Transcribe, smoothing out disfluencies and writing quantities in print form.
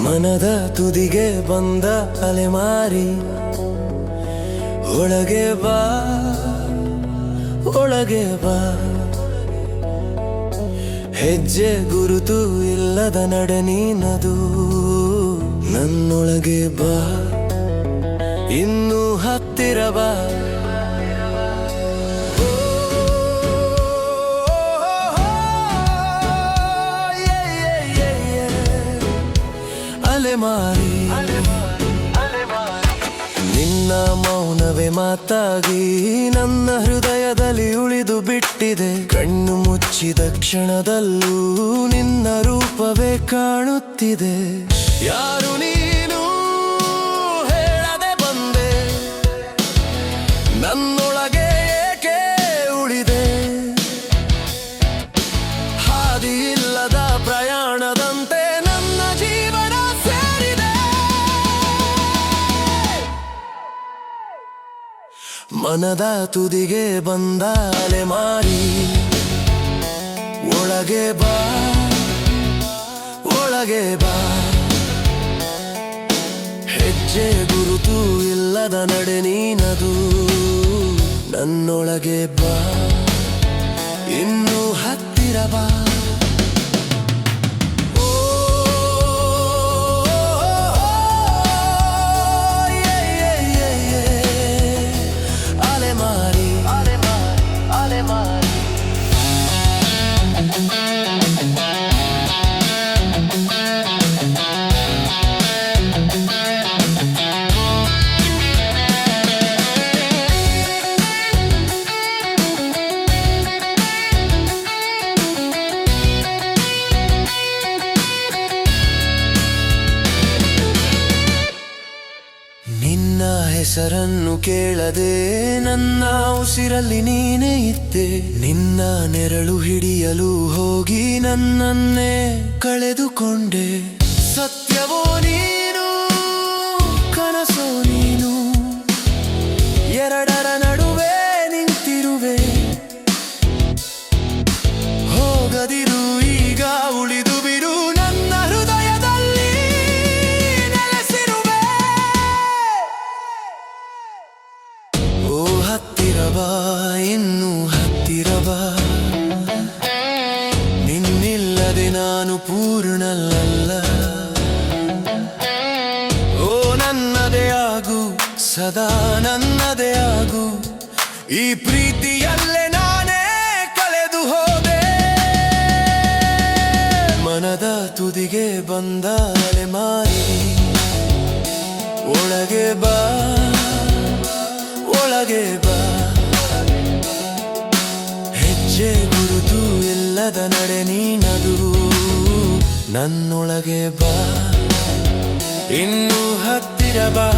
ಮನದ ತುದಿಗೆ ಬಂದ ಅಲೆಮಾರಿ, ಒಳಗೆ ಬಾ ಒಳಗೆ ಬಾ. ಹೆಜ್ಜೆ ಗುರುತು ಇಲ್ಲದ ನಡೆ ನೀನದು, ನನ್ನೊಳಗೆ ಬಾ, ಇನ್ನೂ ಹತ್ತಿರ ಬಾ. ಅಲೆಮಾರಿ, ನಿನ್ನ ಮೌನವೇ ಮಾತಾಗಿ ನನ್ನ ಹೃದಯದಲ್ಲಿ ಉಳಿದು ಬಿಟ್ಟಿದೆ. ಕಣ್ಣು ಮುಚ್ಚಿದ ಕ್ಷಣದಲ್ಲೂ ನಿನ್ನ ರೂಪವೇ ಕಾಣುತ್ತಿದೆ. ಯಾರು ನೀನು ಹೇಳದೆ ಬಂದೆ, ನನ್ನೊಳಗೆ ಏಕೆ ಉಳಿದೆ. ಹಾದಿ ಇಲ್ಲದ ಪ್ರಯಾಣದಂತೆ ನನ್ನ ಜೀವನ ಸೇರಿದೆ. ಮನದ ತುದಿಗೆ ಬಂದ ಅಲೆಮಾರಿ, ಒಳಗೆ ಬಾ ಒಳಗೆ ಬಾ. ಹೆಜ್ಜೆ ಗುರುತು ಇಲ್ಲದ ನಡೆ ನೀನದು, ನನ್ನೊಳಗೆ ಬಾ, ಇನ್ನೂ ಹತ್ತಿರ ಬಾ. ಹೆಸರನ್ನು ಕೇಳದೆ ನನ್ನ ಉಸಿರಲ್ಲಿ ನೀನೇ ಇದ್ದೆ. ನಿನ್ನ ನೆರಳು ಹಿಡಿಯಲು ಹೋಗಿ ನನ್ನನ್ನೇ ಕಳೆದುಕೊಂಡೆ. ಸತ್ಯವೋ ನೀನು, ಕನಸೋ ನೀನು, ಎರಡರ ನಡುವೆ ನಿಂತಿರುವೆ. ಹೋಗದಿರು ಈಗ, ಉಳಿದು ಬಿರು ನನ್ನ ಹೃದಯದಲ್ಲಿ ನೆಲೆಸಿರುವೆ. ಓ ಹತ್ತಿರ ಬಾ, ಇನ್ನೂ ಹತ್ತಿರ ಬಾ. ನಿನ್ನಿಲ್ಲದೆ ನಾನು ಪೂರ್ಣನಲ್ಲ. ಓ ನನ್ನದೇ ಆಗು, ಸದಾ ನನ್ನದೇ ಆಗು. ಈ ಪ್ರೀತಿಯಲ್ಲೇ ನಾನೇ ಕಳೆದು ಹೋದೆ. ಮನದ ತುದಿಗೆ ಬಂದ ಅಲೆಮಾರಿ, ಒಳಗೆ ಬಾ ಒಳಗೆ ಬಾ. ಹೆಜ್ಜೆ ಗುರುತು ಇಲ್ಲದ ನಡೆ ನೀನದು, ನನ್ನೊಳಗೆ ಬಾ, ಇನ್ನೂ ಹತ್ತಿರ ಬಾ.